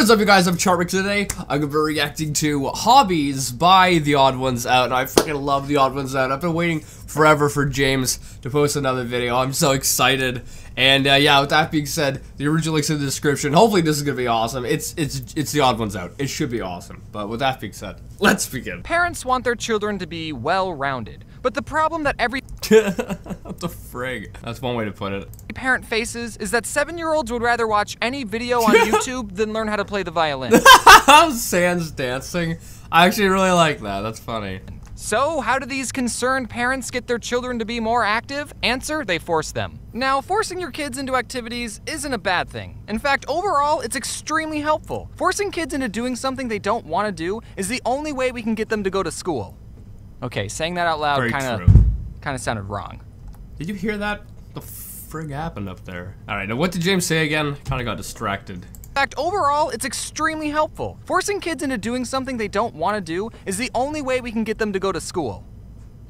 What is up, you guys? I'm Charmx. Today I'm gonna be reacting to Hobbies by The Odd Ones Out. I freaking love The Odd Ones Out. I've been waiting forever for James to post another video. I'm so excited. And yeah, with that being said, the original link's in the description. Hopefully this is gonna be awesome. It's The Odd Ones Out. It should be awesome. But with that being said, let's begin. Parents want their children to be well-rounded, but the problem that every what the frig? That's one way to put it. parent faces is that 7-year-olds would rather watch any video on YouTube than learn how to play the violin. Sans dancing. I actually really like that. That's funny. So, how do these concerned parents get their children to be more active? Answer, they force them. Now, forcing your kids into activities isn't a bad thing. In fact, overall, it's extremely helpful. Forcing kids into doing something they don't want to do is the only way we can get them to go to school. Okay, saying that out loud kind of sounded wrong. Did you hear that? The frig happened up there? Alright, now what did James say again? Kinda got distracted. In fact, overall, it's extremely helpful. Forcing kids into doing something they don't want to do is the only way we can get them to go to school.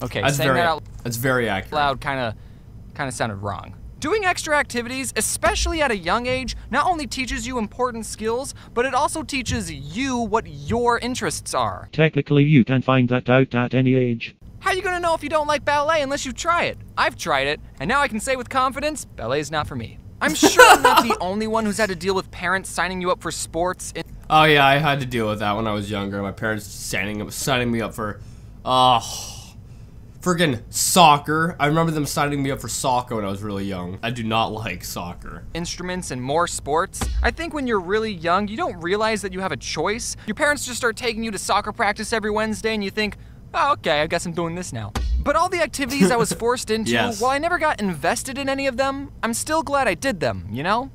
Okay, saying that out very accurate. loud kind of sounded wrong. Doing extra activities, especially at a young age, not only teaches you important skills, but it also teaches you what your interests are. Technically, you can find that out at any age. How are you gonna know if you don't like ballet unless you try it? I've tried it, and now I can say with confidence, ballet's not for me. I'm sure I'm not the only one who's had to deal with parents signing you up for sports. Oh yeah, I had to deal with that when I was younger. My parents signing me up for, friggin' soccer. I remember them signing me up for soccer when I was really young. I do not like soccer. Instruments and more sports. I think when you're really young, you don't realize that you have a choice. Your parents just start taking you to soccer practice every Wednesday and you think, oh, okay, I guess I'm doing this now. But all the activities I was forced into, Yes. while I never got invested in any of them, I'm still glad I did them, you know?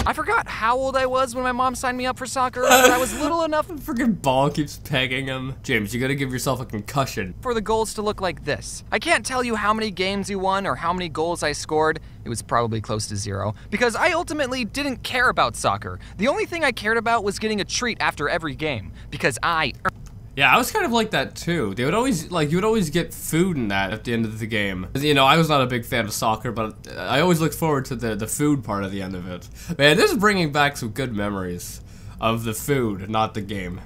I forgot how old I was when my mom signed me up for soccer, but I was little enough The friggin' ball keeps pegging him. James, you gotta give yourself a concussion. for the goals to look like this. I can't tell you how many games you won or how many goals I scored. It was probably close to 0, because I ultimately didn't care about soccer. The only thing I cared about was getting a treat after every game, because I Yeah, I was kind of like that too. They would always, you would always get food in that at the end of the game. You know, I was not a big fan of soccer, but I always looked forward to the food part at the end of it. Man, this is bringing back some good memories of the food, not the game.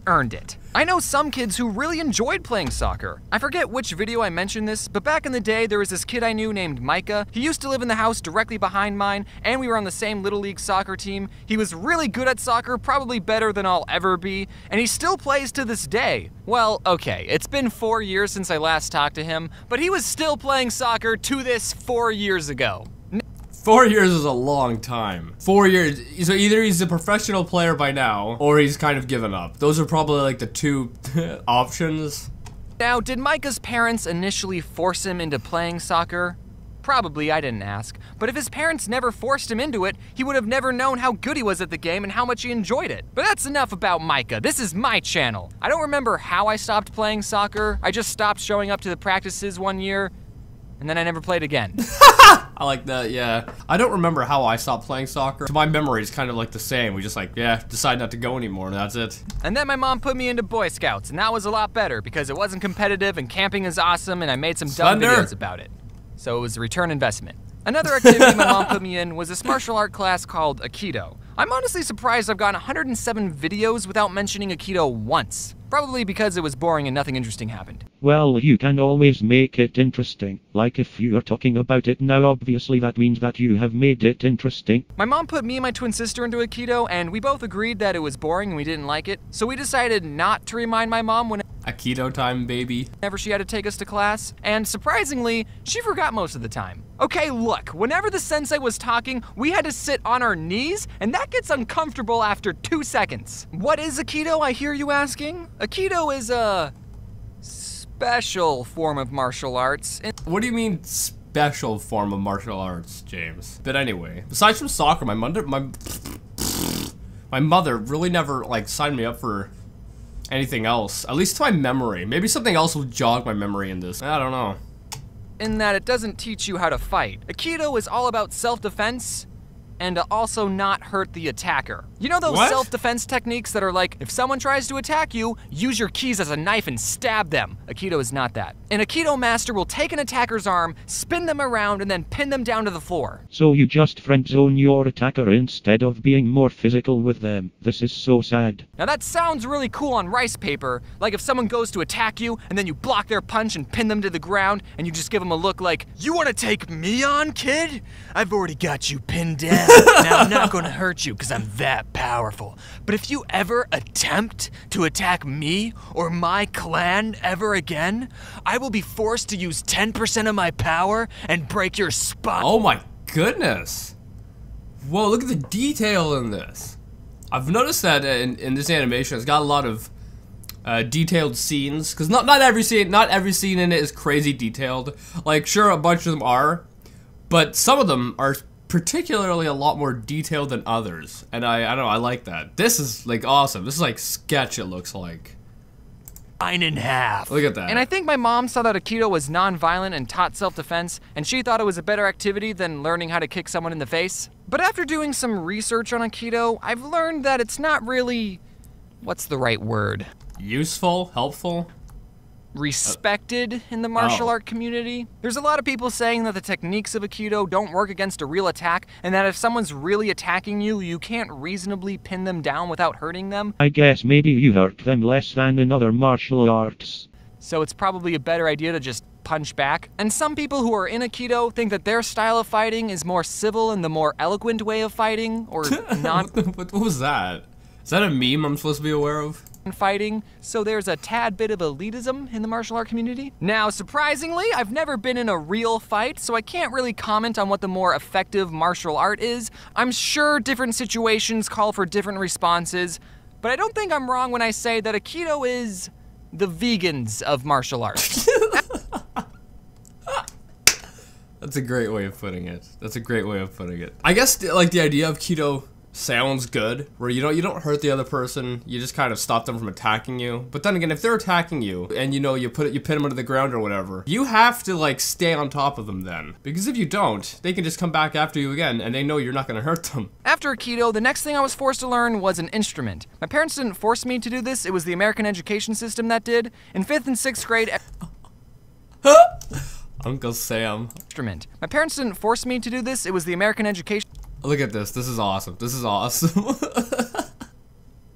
earned it. I know some kids who really enjoyed playing soccer. I forget which video I mentioned this, but back in the day, there was this kid I knew named Micah. He used to live in the house directly behind mine, and we were on the same Little League soccer team. He was really good at soccer, probably better than I'll ever be, and he still plays to this day. Well, okay, it's been 4 years since I last talked to him, but he was still playing soccer to this 4 years ago. 4 years is a long time. 4 years, so either he's a professional player by now, or he's kind of given up. Those are probably like the two options. Now, did Micah's parents initially force him into playing soccer? Probably, I didn't ask. But if his parents never forced him into it, he would have never known how good he was at the game and how much he enjoyed it. But that's enough about Micah. This is my channel. I don't remember how I stopped playing soccer. I just stopped showing up to the practices one year, and then I never played again. I like that, yeah. I don't remember how I stopped playing soccer. So my memory is kind of like the same. We just decide not to go anymore, and that's it. And then my mom put me into Boy Scouts, and that was a lot better because it wasn't competitive and camping is awesome, and I made some dumb videos about it. So it was a return investment. Another activity my mom put me in was this martial art class called Aikido. I'm honestly surprised I've gotten 107 videos without mentioning Aikido once. Probably because it was boring and nothing interesting happened. Well, you can always make it interesting. Like if you are talking about it now, obviously that means that you have made it interesting. My mom put me and my twin sister into Aikido, and we both agreed that it was boring and we didn't like it. So we decided not to remind my mom Aikido time, baby. whenever she had to take us to class, and surprisingly, she forgot most of the time. Okay, look, whenever the sensei was talking, we had to sit on our knees, and that gets uncomfortable after 2 seconds. What is Aikido, I hear you asking? Aikido is a special form of martial arts. What do you mean special form of martial arts, James? But anyway, besides from soccer, my mother really never signed me up for anything else, at least to my memory. Maybe something else will jog my memory in this. I don't know. In that it doesn't teach you how to fight. Aikido is all about self-defense and also not hurt the attacker. You know those What? self-defense techniques that are like, if someone tries to attack you, use your keys as a knife and stab them? Aikido is not that. An Aikido master will take an attacker's arm, spin them around, and then pin them down to the floor. So you just friend zone your attacker instead of being more physical with them. This is so sad. Now that sounds really cool on rice paper, like if someone goes to attack you, and then you block their punch and pin them to the ground, and you just give them a look like, you wanna take me on, kid? I've already got you pinned down. Now I'm not gonna hurt you, because I'm that powerful. But if you ever attempt to attack me or my clan ever again, I will be forced to use 10% of my power and break your spine. Oh my goodness. Whoa, look at the detail in this. I've noticed that in this animation, it's got a lot of detailed scenes, because not every scene in it is crazy detailed. Like, sure, a bunch of them are, but some of them are particularly a lot more detailed than others, and I don't know, I like that. This is like awesome. This is like sketch, it looks like. In half. Look at that. And I think my mom saw that Aikido was non-violent and taught self-defense, and she thought it was a better activity than learning how to kick someone in the face. But after doing some research on Aikido, I've learned that it's not really, what's the right word? Useful? Helpful? Respected in the martial art community. There's a lot of people saying that the techniques of Aikido don't work against a real attack, and that if someone's really attacking you, you can't reasonably pin them down without hurting them. I guess maybe you hurt them less than in other martial arts. So it's probably a better idea to just punch back. And some people who are in Aikido think that their style of fighting is more civil and the more eloquent way of fighting, or what was that? Is that a meme I'm supposed to be aware of? fighting, so there's a tad bit of elitism in the martial art community. Now, surprisingly, I've never been in a real fight, so I can't really comment on what the more effective martial art is. I'm sure different situations call for different responses, but I don't think I'm wrong when I say that Aikido is the vegans of martial arts. That's a great way of putting it. That's a great way of putting it. I guess like the idea of Aikido sounds good, where you don't hurt the other person, you just kind of stop them from attacking you. But then again, if they're attacking you and you pin them into the ground or whatever, you have to like stay on top of them then, because if you don't, they can just come back after you again, and they know you're not gonna hurt them. After Aikido, the next thing I was forced to learn was an instrument. My parents didn't force me to do this, it was the American education system that did. In 5th and 6th grade, Uncle Sam. Instrument. My parents didn't force me to do this, it was the American education. Look at this. This is awesome. This is awesome.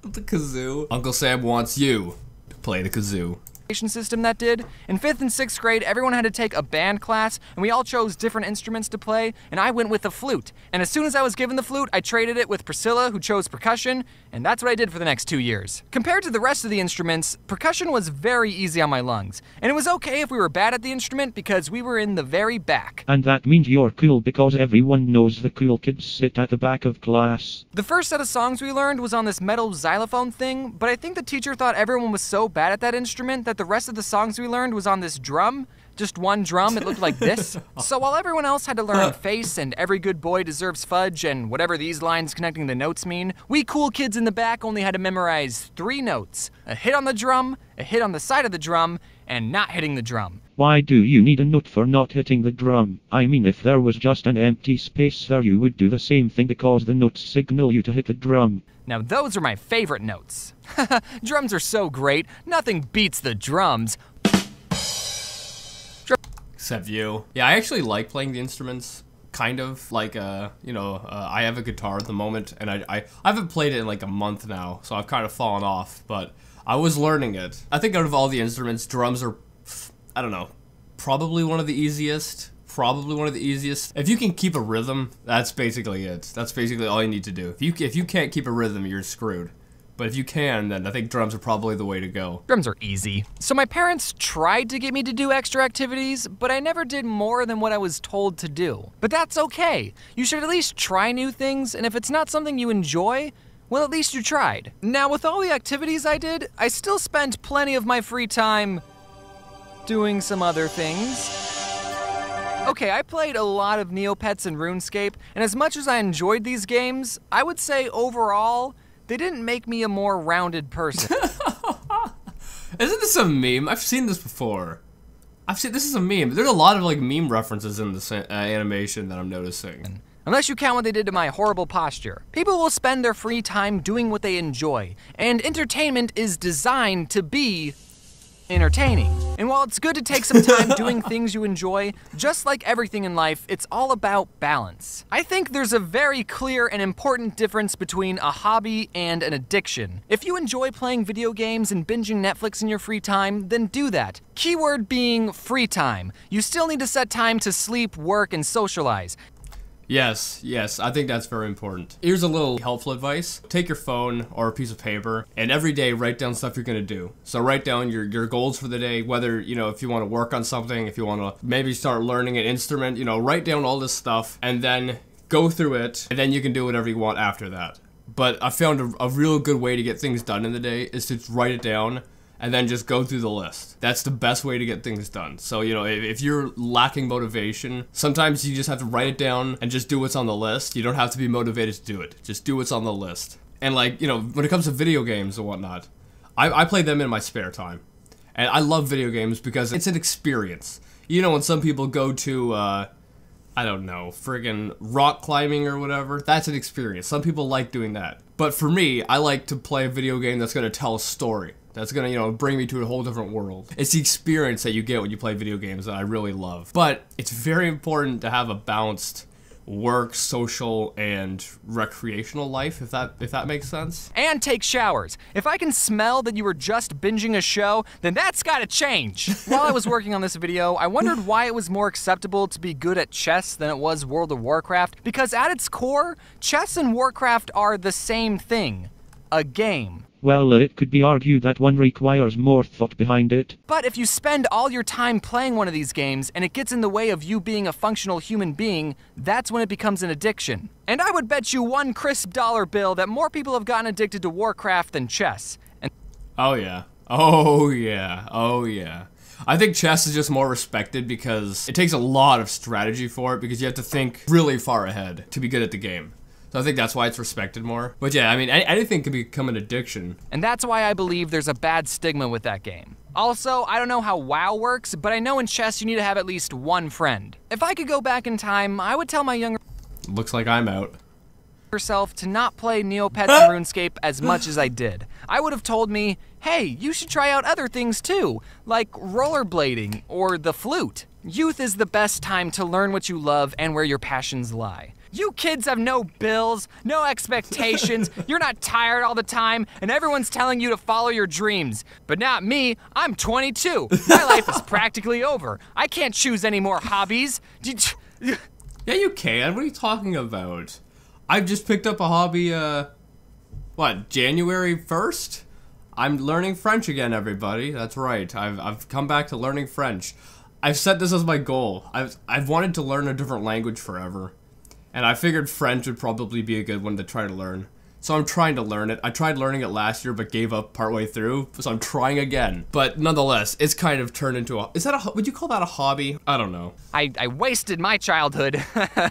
The kazoo. Uncle Sam wants you to play the kazoo. System that did. In 5th and 6th grade, everyone had to take a band class, and we all chose different instruments to play, and I went with the flute. And as soon as I was given the flute, I traded it with Priscilla, who chose percussion, and that's what I did for the next 2 years. Compared to the rest of the instruments, percussion was very easy on my lungs, and it was okay if we were bad at the instrument because we were in the very back. And that means you're cool because everyone knows the cool kids sit at the back of class. The first set of songs we learned was on this metal xylophone thing, but I think the teacher thought everyone was so bad at that instrument that the rest of the songs we learned was on this drum. Just one drum, it looked like this. So while everyone else had to learn face and every good boy deserves fudge and whatever these lines connecting the notes mean, we cool kids in the back only had to memorize 3 notes. A hit on the drum, a hit on the side of the drum, and not hitting the drum. Why do you need a note for not hitting the drum? I mean, if there was just an empty space there, you would do the same thing because the notes signal you to hit the drum. Now those are my favorite notes. Drums are so great, nothing beats the drums. Except you. Yeah, I actually like playing the instruments. Kind of like, I have a guitar at the moment, and I haven't played it in like a month now, so I've kind of fallen off, but I was learning it. I think out of all the instruments, drums are, I don't know, probably one of the easiest. If you can keep a rhythm, that's basically it. That's basically all you need to do. If you can't keep a rhythm, you're screwed. But if you can, then I think drums are probably the way to go. Drums are easy. So my parents tried to get me to do extra activities, but I never did more than what I was told to do. But that's okay. You should at least try new things, and if it's not something you enjoy, well, at least you tried. Now, with all the activities I did, I still spent plenty of my free time doing some other things. Okay, I played a lot of Neopets and RuneScape, and as much as I enjoyed these games, I would say overall, they didn't make me a more rounded person. Isn't this a meme? I've seen this before. This is a meme. There's a lot of like meme references in this animation that I'm noticing. Unless you count what they did to my horrible posture. People will spend their free time doing what they enjoy, and entertainment is designed to be entertaining. And while it's good to take some time doing things you enjoy, just like everything in life, it's all about balance. I think there's a very clear and important difference between a hobby and an addiction. If you enjoy playing video games and binging Netflix in your free time, then do that. Keyword being free time. You still need to set time to sleep, work, and socialize. Yes, I think that's very important. Here's a little helpful advice. Take your phone or a piece of paper and every day write down stuff you're gonna do. So write down your goals for the day, whether, you know, if you wanna work on something, if you wanna maybe start learning an instrument, you know, write down all this stuff and then go through it, and then you can do whatever you want after that. But I found a real good way to get things done in the day is to write it down and then just go through the list. That's the best way to get things done. So, you know, if you're lacking motivation, sometimes you just have to write it down and just do what's on the list. You don't have to be motivated to do it. Just do what's on the list. And like, you know, when it comes to video games and whatnot, I play them in my spare time. And I love video games because it's an experience. You know, when some people go to, I don't know, friggin' rock climbing or whatever, that's an experience. Some people like doing that. But for me, I like to play a video game that's gonna tell a story. That's gonna, you know, bring me to a whole different world. It's the experience that you get when you play video games that I really love. But it's very important to have a balanced work, social, and recreational life, if that makes sense. And take showers. If I can smell that you were just binging a show, then that's gotta change. While I was working on this video, I wondered why it was more acceptable to be good at chess than it was World of Warcraft, because at its core, chess and Warcraft are the same thing. A game. Well, it could be argued that one requires more thought behind it. But if you spend all your time playing one of these games and it gets in the way of you being a functional human being, that's when it becomes an addiction. And I would bet you one crisp dollar bill that more people have gotten addicted to Warcraft than chess. And Oh yeah. I think chess is just more respected because it takes a lot of strategy for it, because you have to think really far ahead to be good at the game. So I think that's why it's respected more. But yeah, I mean, anything can become an addiction. And that's why I believe there's a bad stigma with that game. Also, I don't know how WoW works, but I know in chess you need to have at least one friend. If I could go back in time, I would tell my younger Looks like I'm out. self to not play Neopets and RuneScape as much as I did. I would have told me, hey, you should try out other things too, like rollerblading or the flute. Youth is the best time to learn what you love and where your passions lie. You kids have no bills, no expectations, you're not tired all the time, and everyone's telling you to follow your dreams. But not me, I'm 22. My life is practically over. I can't choose any more hobbies. Yeah, you can. What are you talking about? I've just picked up a hobby, January 1st? I'm learning French again, everybody. That's right. I've come back to learning French. I've set this as my goal. I've wanted to learn a different language forever. And I figured French would probably be a good one to try to learn. So I'm trying to learn it. I tried learning it last year but gave up partway through, so I'm trying again. But nonetheless, it's kind of turned into would you call that a hobby? I don't know. I wasted my childhood.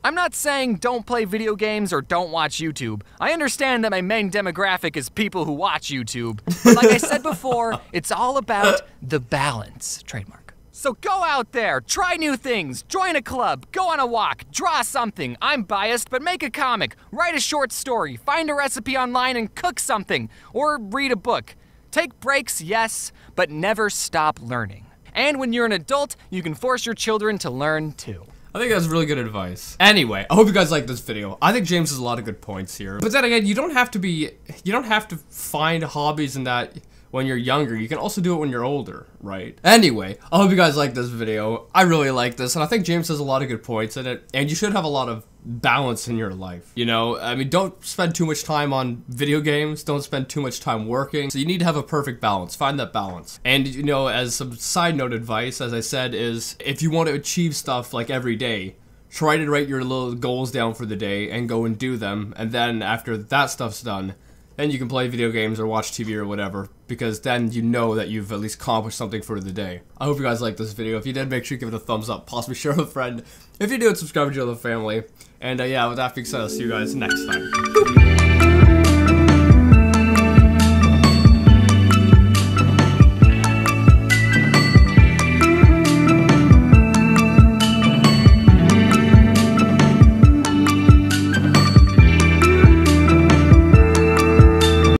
I'm not saying don't play video games or don't watch YouTube. I understand that my main demographic is people who watch YouTube. But like I said before, it's all about the balance. Trademark. So go out there, try new things, join a club, go on a walk, draw something. I'm biased, but make a comic, write a short story, find a recipe online and cook something, or read a book. Take breaks, yes, but never stop learning. And when you're an adult, you can force your children to learn too. I think that's really good advice. Anyway, I hope you guys like this video. I think James has a lot of good points here. But then again, you don't have to find hobbies in that when you're younger. You can also do it when you're older, right? Anyway, I hope you guys like this video. I really like this, and I think James has a lot of good points in it, and you should have a lot of balance in your life, you know? I mean, don't spend too much time on video games, don't spend too much time working, so you need to have a perfect balance. Find that balance. And, you know, as some side note advice, as I said, is if you want to achieve stuff like every day, try to write your little goals down for the day and go and do them, and then after that stuff's done, then you can play video games or watch TV or whatever, because then you know that you've at least accomplished something for the day. I hope you guys liked this video. If you did, make sure you give it a thumbs up, possibly share with a friend. If you do, subscribe to the family. And yeah, with that being said, I'll see you guys next time.